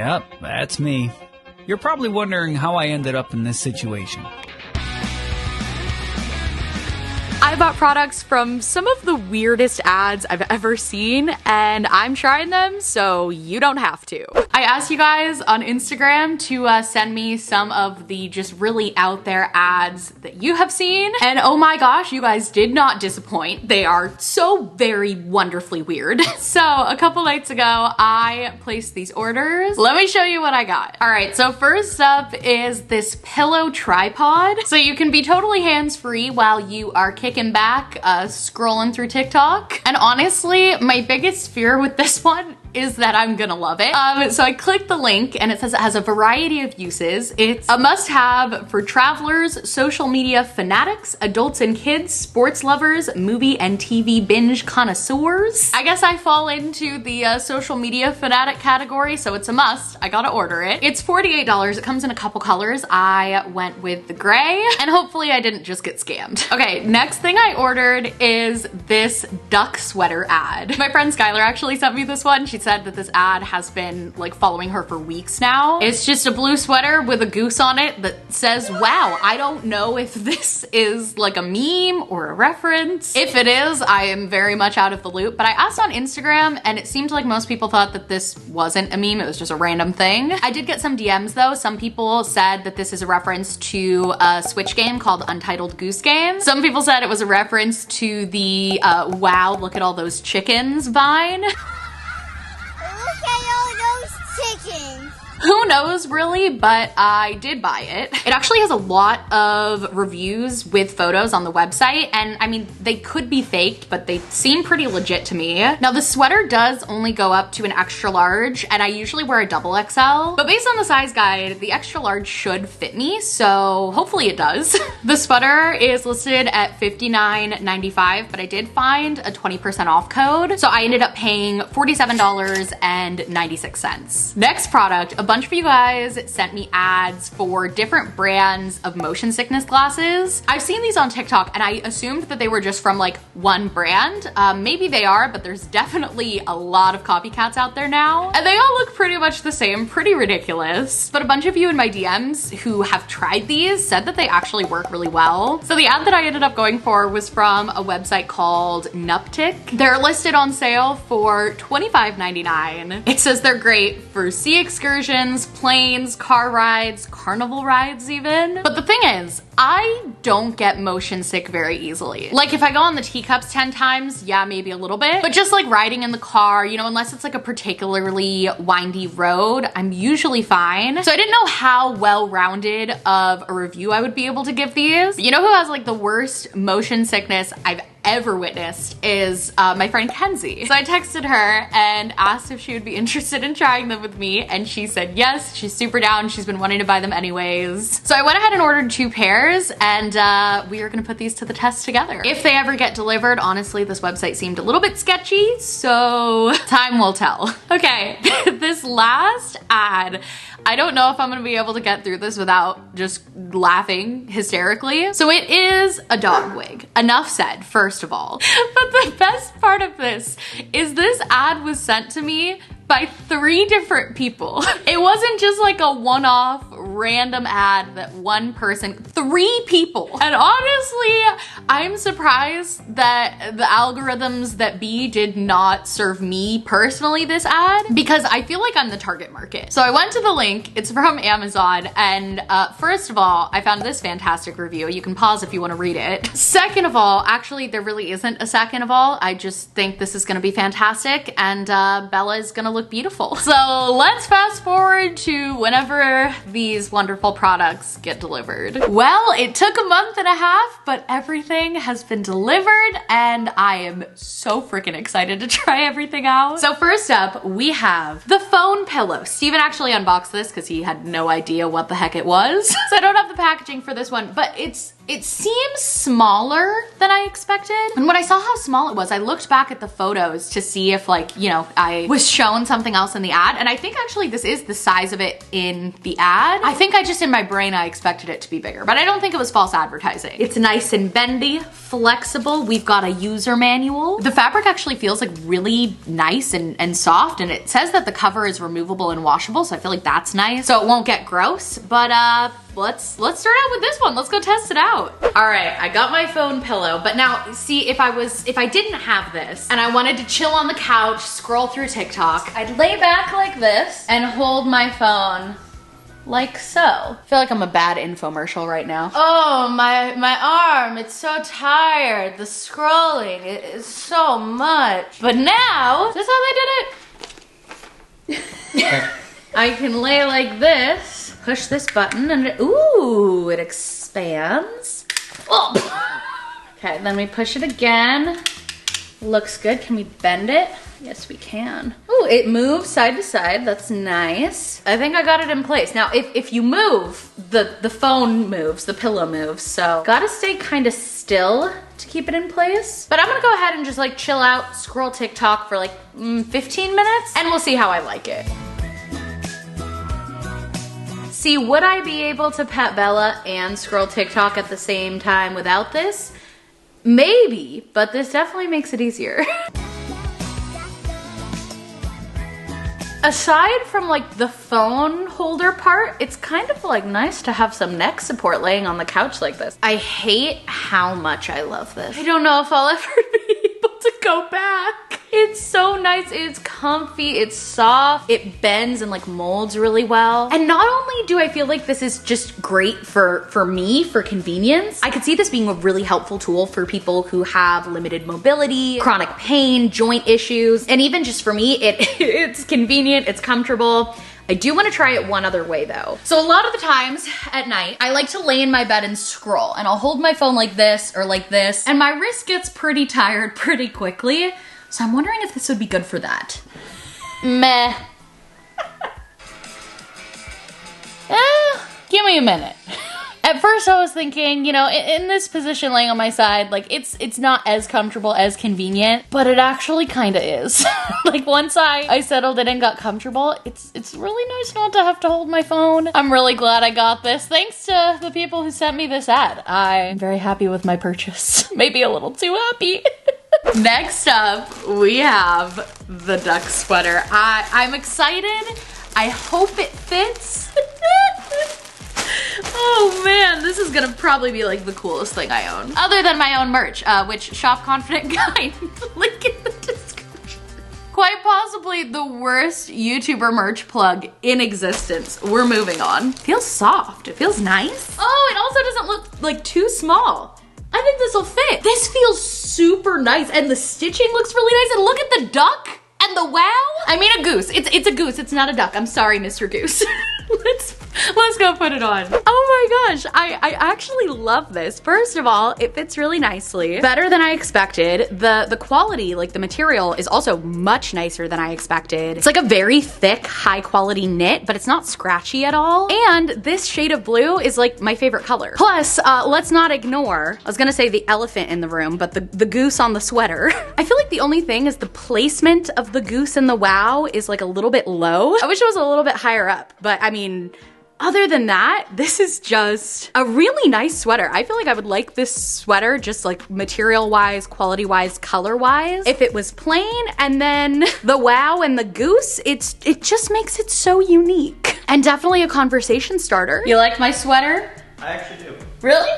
Yep, that's me. You're probably wondering how I ended up in this situation. I bought products from some of the weirdest ads I've ever seen, and I'm trying them, so you don't have to. I asked you guys on Instagram to send me some of the just really out there ads that you have seen, and oh my gosh, you guys did not disappoint. They are so very wonderfully weird. So a couple nights ago, I placed these orders. Let me show you what I got. All right, so first up is this pillow tripod. So you can be totally hands-free while you are kicking back, scrolling through TikTok. And honestly, my biggest fear with this one is that I'm gonna love it. So I clicked the link and it says it has a variety of uses. It's a must-have for travelers, social media fanatics, adults and kids, sports lovers, movie and TV binge connoisseurs. I guess I fall into the social media fanatic category, so it's a must. I gotta order it. It's $48. It comes in a couple colors. I went with the gray, and hopefully I didn't just get scammed. Okay, next thing I ordered is this duck sweater ad. My friend Skylar actually sent me this one. She said that this ad has been like following her for weeks now. It's just a blue sweater with a goose on it that says, wow. I don't know if this is like a meme or a reference. If it is, I am very much out of the loop, but I asked on Instagram and it seemed like most people thought that this wasn't a meme, it was just a random thing. I did get some DMs though. Some people said that this is a reference to a Switch game called Untitled Goose Game. Some people said it was a reference to the wow, look at all those chickens vine. Chickens. Who knows really, but I did buy it. It actually has a lot of reviews with photos on the website, and I mean, they could be faked, but they seem pretty legit to me. Now the sweater does only go up to an extra large, and I usually wear a double XL, but based on the size guide, the extra large should fit me, so hopefully it does. The sweater is listed at $59.95, but I did find a 20% off code, so I ended up paying $47.96. Next product, a bunch of you guys sent me ads for different brands of motion sickness glasses. I've seen these on TikTok and I assumed that they were just from like one brand. Maybe they are, but there's definitely a lot of copycats out there now. And they all look pretty much the same, pretty ridiculous. But a bunch of you in my DMs who have tried these said that they actually work really well. So the ad that I ended up going for was from a website called Nuptic. They're listed on sale for $25.99. It says they're great for sea excursions, planes, car rides, carnival rides even. But the thing is, I don't get motion sick very easily. Like if I go on the teacups 10 times, yeah, maybe a little bit, but just like riding in the car, you know, unless it's like a particularly windy road, I'm usually fine. So I didn't know how well-rounded of a review I would be able to give these. You know who has like the worst motion sickness I've ever witnessed is my friend Kenzie. So I texted her and asked if she would be interested in trying them with me, and she said yes, she's super down. She's been wanting to buy them anyways. So I went ahead and ordered 2 pairs, and we are gonna put these to the test together. If they ever get delivered, honestly, this website seemed a little bit sketchy, so time will tell. Okay, this last ad, I don't know if I'm gonna be able to get through this without just laughing hysterically. So it is a dog wig. Enough said, first of all. But the best part of this is this ad was sent to me by 3 different people. It wasn't just like a one-off random ad that one person, 3 people. And honestly, I'm surprised that the algorithms that did not serve me personally this ad, because I feel like I'm the target market. So I went to the link, it's from Amazon, and first of all, I found this fantastic review. You can pause if you wanna read it. Second of all, actually there really isn't a second of all, I just think this is gonna be fantastic, and Bella is gonna look beautiful. So let's fast forward to whenever these wonderful products get delivered. Well, it took a month and a half, but everything has been delivered and I am so freaking excited to try everything out. So first up, we have the phone pillow. Steven actually unboxed this because he had no idea what the heck it was. So I don't have the packaging for this one, but it's It seems smaller than I expected. And when I saw how small it was, I looked back at the photos to see if like, you know, I was shown something else in the ad. And I think actually this is the size of it in the ad. I think I just in my brain, I expected it to be bigger, but I don't think it was false advertising. It's nice and bendy, flexible. We've got a user manual. The fabric actually feels like really nice and soft. And it says that the cover is removable and washable. So I feel like that's nice. So it won't get gross, but let's start out with this one. Let's go test it out. All right, I got my phone pillow, but now see, if I didn't have this and I wanted to chill on the couch, scroll through TikTok, I'd lay back like this and hold my phone like so. I feel like I'm a bad infomercial right now. Oh, my arm, it's so tired. The scrolling is so much. But now, is this how they did it? I can lay like this, push this button, and ooh, it expands. Oh. Okay, then we push it again. Looks good. Can we bend it? Yes, we can. Ooh, it moves side to side. That's nice. I think I got it in place. Now, if you move, the phone moves, the pillow moves. So gotta stay kind of still to keep it in place. But I'm gonna go ahead and just like chill out, scroll TikTok for like 15 minutes, and we'll see how I like it. See, would I be able to pet Bella and scroll TikTok at the same time without this? Maybe, but this definitely makes it easier. Aside from like the phone holder part, it's kind of like nice to have some neck support laying on the couch like this. I hate how much I love this. I don't know if I'll ever be able to go back. It's so nice, it's comfy, it's soft, it bends and like molds really well. And not only do I feel like this is just great for me, for convenience, I could see this being a really helpful tool for people who have limited mobility, chronic pain, joint issues, and even just for me, it's convenient, it's comfortable. I do want to try it one other way though. So a lot of the times at night, I like to lay in my bed and scroll, and I'll hold my phone like this or like this, and my wrist gets pretty tired pretty quickly. So I'm wondering if this would be good for that. Meh. Give me a minute. At first I was thinking, you know, in this position laying on my side, like it's not as comfortable, as convenient, but it actually kind of is. Like once I settled in and got comfortable, it's really nice not to have to hold my phone. I'm really glad I got this. Thanks to the people who sent me this ad. I'm very happy with my purchase. Maybe a little too happy. Next up, we have the duck sweater. I'm excited. I hope it fits. Oh man, this is gonna probably be like the coolest thing I own. Other than my own merch, which Shop Confident Guide, link in the description. Quite possibly the worst YouTuber merch plug in existence. We're moving on. Feels soft, it feels nice. Oh, it also doesn't look like too small. I think this will fit. This feels super nice and the stitching looks really nice, and look at the duck and the wow. I mean a goose, it's a goose, it's not a duck. I'm sorry, Mr. Goose. Let's go put it on. Oh my gosh, I actually love this. First of all, it fits really nicely. Better than I expected. The quality, like the material, is also much nicer than I expected. It's like a very thick, high quality knit, but it's not scratchy at all. And this shade of blue is like my favorite color. Plus, let's not ignore, I was gonna say the elephant in the room, but the goose on the sweater. I feel like the only thing is the placement of the goose and the wow is like a little bit low. I wish it was a little bit higher up, but I mean, other than that, this is just a really nice sweater. I feel like I would like this sweater just like material-wise, quality-wise, color-wise, if it was plain, and then the wow and the goose, it just makes it so unique. And definitely a conversation starter. You like my sweater? I actually do. Really?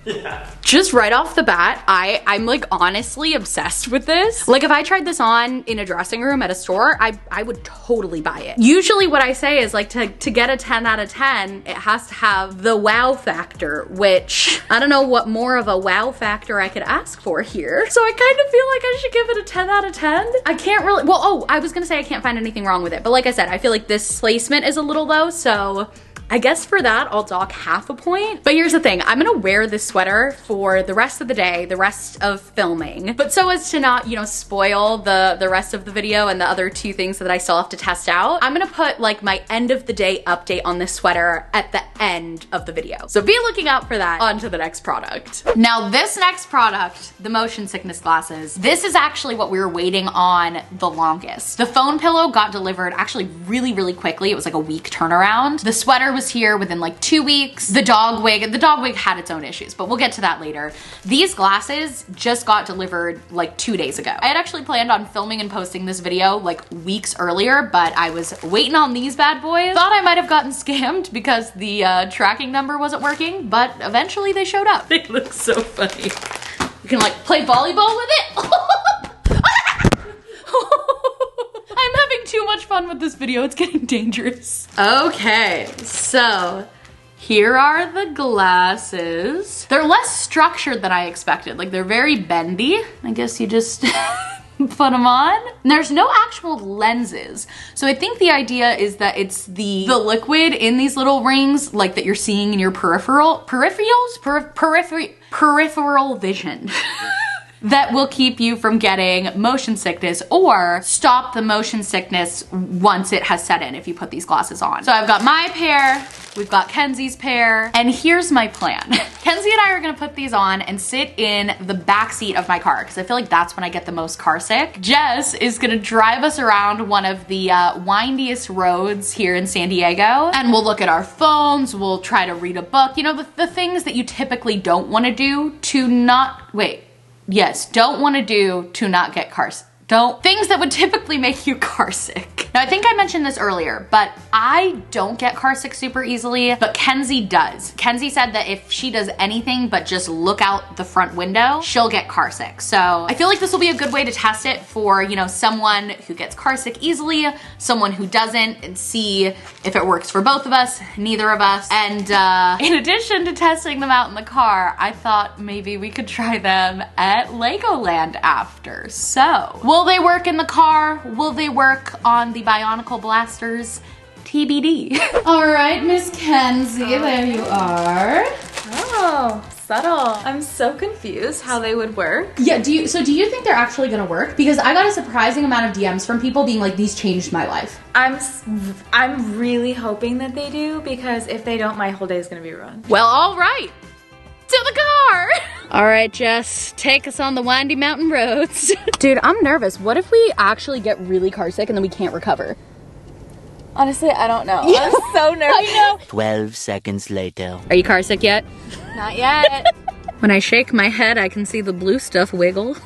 Yeah. Just right off the bat, I'm like honestly obsessed with this. Like if I tried this on in a dressing room at a store, I would totally buy it. Usually what I say is like to get a 10 out of 10, it has to have the wow factor, which I don't know what more of a wow factor I could ask for here. So I kind of feel like I should give it a 10 out of 10. I can't really, well, oh, I was gonna say I can't find anything wrong with it, but like I said, I feel like this placement is a little low, so I guess for that, I'll dock half a point. But here's the thing, I'm gonna wear this sweater for the rest of the day, the rest of filming. But so as to not, you know, spoil the rest of the video and the other two things that I still have to test out, I'm gonna put like my end of the day update on this sweater at the end of the video. So be looking out for that. On to the next product. Now this next product, the motion sickness glasses, this is actually what we were waiting on the longest. The phone pillow got delivered actually really, really quickly. It was like a week turnaround. The sweater was here within like 2 weeks. The dog wig had its own issues, but we'll get to that later. These glasses just got delivered like 2 days ago. I had actually planned on filming and posting this video like weeks earlier, but I was waiting on these bad boys. Thought I might have gotten scammed because the tracking number wasn't working, but eventually they showed up. They look so funny. You can like play volleyball with it. I'm having too much fun with this video. It's getting dangerous. Okay, so here are the glasses. They're less structured than I expected. Like they're very bendy. I guess you just put them on. And there's no actual lenses. So I think the idea is that it's the liquid in these little rings, like that you're seeing in your peripheral vision. That will keep you from getting motion sickness or stop the motion sickness once it has set in if you put these glasses on. So I've got my pair, we've got Kenzie's pair, and here's my plan. Kenzie and I are gonna put these on and sit in the back seat of my car because I feel like that's when I get the most car sick. Jess is gonna drive us around one of the windiest roads here in San Diego, and we'll look at our phones, we'll try to read a book, you know, the things that you typically don't wanna do to not, don't want to do to not get car sick. Things that would typically make you car sick. Now I think I mentioned this earlier, but I don't get car sick super easily, but Kenzie does. Kenzie said that if she does anything but just look out the front window, she'll get car sick. So I feel like this will be a good way to test it for, you know, someone who gets car sick easily, someone who doesn't, and see if it works for both of us, neither of us. And in addition to testing them out in the car, I thought maybe we could try them at Legoland after. So, will they work in the car? Will they work on the Bionicle blasters? TBD. All right, Miss Kenzie, there you are. Oh, subtle. I'm so confused how they would work. Yeah, do you think they're actually gonna work? Because I got a surprising amount of DMs from people being like, these changed my life. I'm really hoping that they do, because if they don't, my whole day is gonna be ruined. Well, all right. To the car! All right, Jess, take us on the windy mountain roads. Dude, I'm nervous. What if we actually get really car sick and then we can't recover? Honestly, I don't know. I'm so nervous. I know. 12 seconds later. Are you car sick yet? Not yet. When I shake my head, I can see the blue stuff wiggle.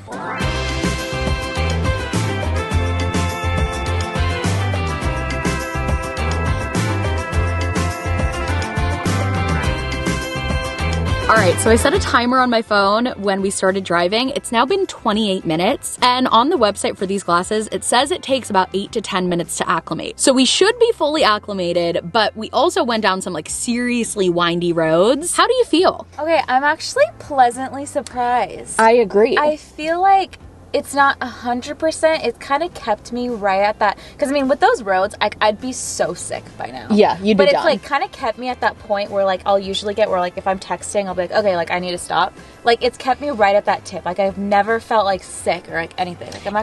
All right, so I set a timer on my phone when we started driving. It's now been 28 minutes, and on the website for these glasses, it says it takes about 8 to 10 minutes to acclimate. So we should be fully acclimated, but we also went down some like seriously windy roads. How do you feel? Okay, I'm actually pleasantly surprised. I agree. I feel like it's not 100%. It kind of kept me right at that. Because I mean, with those roads, I'd be so sick by now. Yeah, you'd be But it's done. like kind of kept me at that point where like I'll usually get where like if I'm texting, I'll be like, okay, like I need to stop. Like it's kept me right at that tip. Like I've never felt like sick or like anything. Like I'm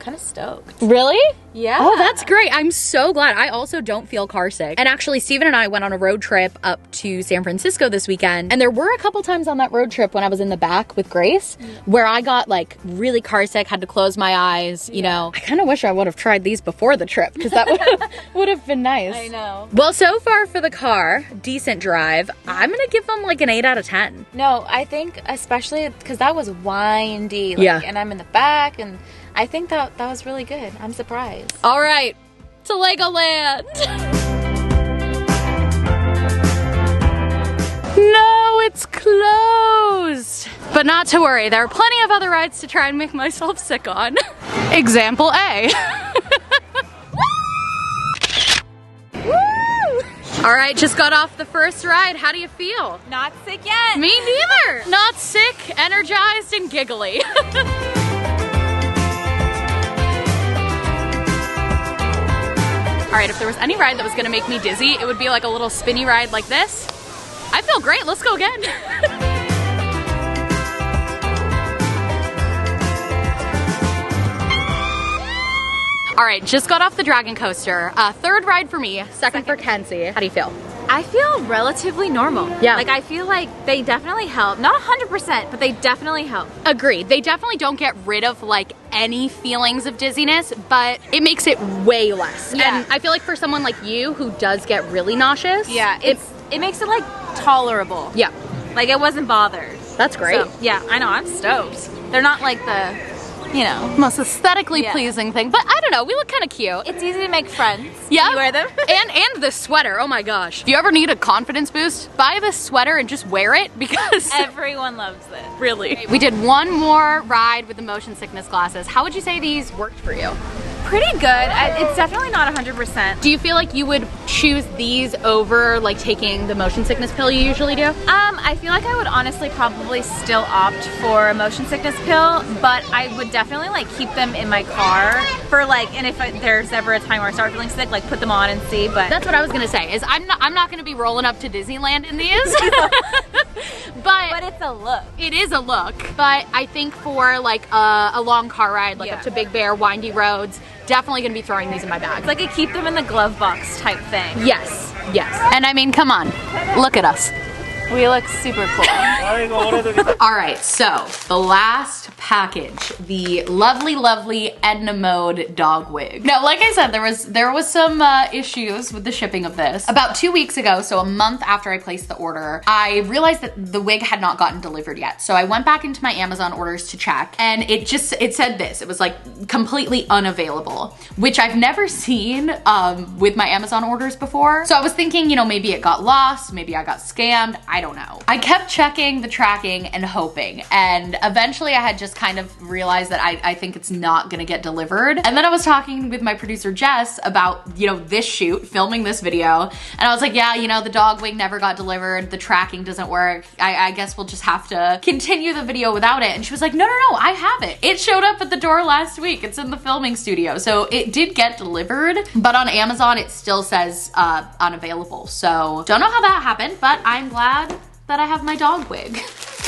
kind of stoked. Really? Yeah. Oh, that's great. I'm so glad. I also don't feel car sick. And actually, Steven and I went on a road trip up to San Francisco this weekend. And there were a couple times on that road trip when I was in the back with Grace where I got like really car sick, had to close my eyes, you know. I kind of wish I would have tried these before the trip because that would have been nice. I know. Well, so far for the car, decent drive. I'm going to give them like an 8 out of 10. No, I think especially because that was windy. Like, Yeah. And I'm in the back and I think that was really good. I'm surprised. All right, to Legoland. No, it's closed. But not to worry, there are plenty of other rides to try and make myself sick on. Example A. All right, just got off the first ride. How do you feel? Not sick yet. Me neither. Not sick, energized, and giggly. All right, if there was any ride that was gonna make me dizzy, it would be like a little spinny ride like this. I feel great, let's go again. All right, just got off the dragon coaster. Third ride for me, second for Kenzie. How do you feel? I feel relatively normal. Yeah. Like I feel like they definitely help. Not 100%, but they definitely help. Agreed. They definitely don't get rid of like any feelings of dizziness, but it makes it way less. Yeah. And I feel like for someone like you who does get really nauseous. Yeah, it makes it like tolerable. Yeah. Like I wasn't bothered. That's great. So, yeah, I know, I'm stoked. They're not like the, you know, Most aesthetically Yeah. pleasing thing, but I don't know, we look kind of cute. it's easy to make friends. Yeah. when you wear them. and the sweater, oh my gosh. If you ever need a confidence boost, buy this sweater and just wear it because Everyone loves it. really. We did one more ride with the motion sickness glasses. How would you say these worked for you? Pretty good. It's definitely not 100%. Do you feel like you would choose these over like taking the motion sickness pill you usually do? I feel like I would honestly probably still opt for a motion sickness pill, but I would definitely like keep them in my car for like, and if there's ever a time where I start feeling sick, like put them on and see. But That's what I was gonna say. Is I'm not gonna be rolling up to Disneyland in these, but it's a look. it is a look. But I think for like a long car ride, like up to Big Bear, windy roads, definitely gonna be throwing these in my bag. It's like a keep them in the glove box type thing. Yes, yes. And I mean, come on, look at us. We look super cool. All right, so the last package, the lovely, lovely Edna Mode Dog Wig. Now, like I said, there was some issues with the shipping of this. About 2 weeks ago, so a month after I placed the order, I realized that the wig had not gotten delivered yet. So I went back into my Amazon orders to check, and it said this. It was like completely unavailable, which I've never seen with my Amazon orders before. So I was thinking, you know, maybe it got lost, maybe I got scammed. I don't know. I kept checking the tracking and hoping, and eventually I had just kind of realized that I think it's not gonna get delivered. And then I was talking with my producer Jess about, you know, this shoot, filming this video, and I was like, yeah, you know, the dog wig never got delivered, the tracking doesn't work. I guess we'll just have to continue the video without it. And she was like, no, I have it. It showed up at the door last week. It's in the filming studio. So it did get delivered, but on Amazon it still says unavailable. So don't know how that happened, but I'm glad that I have my dog wig.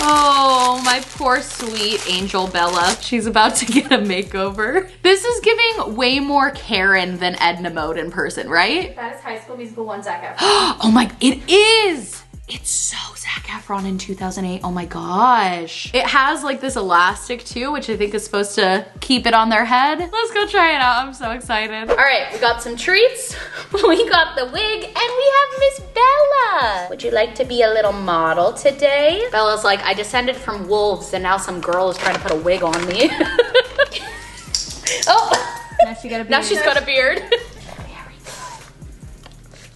Oh, my poor sweet angel Bella. She's about to get a makeover. This is giving way more Karen than Edna Mode in person, right? That is High School Musical 1 Zac Efron. Oh my, it is! It's so Zac Efron in 2008, oh my gosh. It has like this elastic too, which I think is supposed to keep it on their head. Let's go try it out, I'm so excited. All right, we got some treats. We got the wig, and we have Miss Bella. Would you like to be a little model today? Bella's like, I descended from wolves and now some girl is trying to put a wig on me. Oh, Now she got a beard. now she's got a beard.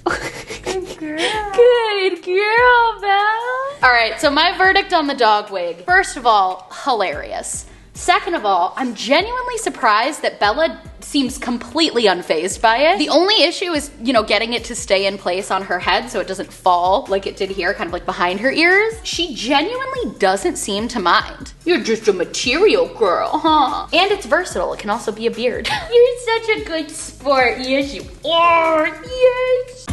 Good girl, Belle. All right, so my verdict on the dog wig. First of all, hilarious. Second of all, I'm genuinely surprised that Bella seems completely unfazed by it. The only issue is, you know, getting it to stay in place on her head so it doesn't fall like it did here, kind of like behind her ears. She genuinely doesn't seem to mind. You're just a material girl, huh? And it's versatile. It can also be a beard. You're such a good sport. Yes, you are. Yes.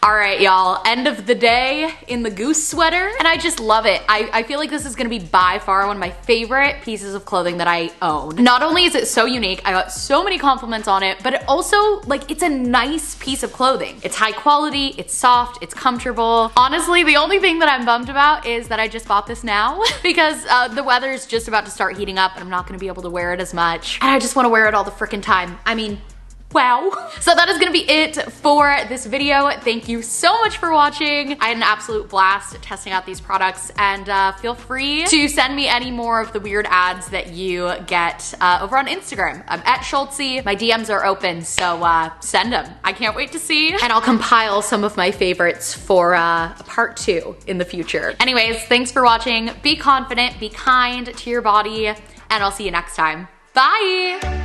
All right, y'all, end of the day in the goose sweater, and I just love it. I feel like this is gonna be by far one of my favorite pieces of clothing that I own. Not only is it so unique, I got so many compliments on it, but it also, like, it's a nice piece of clothing. It's high quality, it's soft, it's comfortable. Honestly, the only thing that I'm bummed about is that I just bought this now because the weather's just about to start heating up and I'm not gonna be able to wear it as much. And I just wanna wear it all the frickin' time. I mean, wow. So that is gonna be it for this video. Thank you so much for watching. I had an absolute blast testing out these products, and feel free to send me any more of the weird ads that you get over on Instagram. I'm at Schultzzie. My DMs are open, so send them. I can't wait to see, and I'll compile some of my favorites for a part 2 in the future. Anyways, thanks for watching. Be confident, be kind to your body, and I'll see you next time. Bye.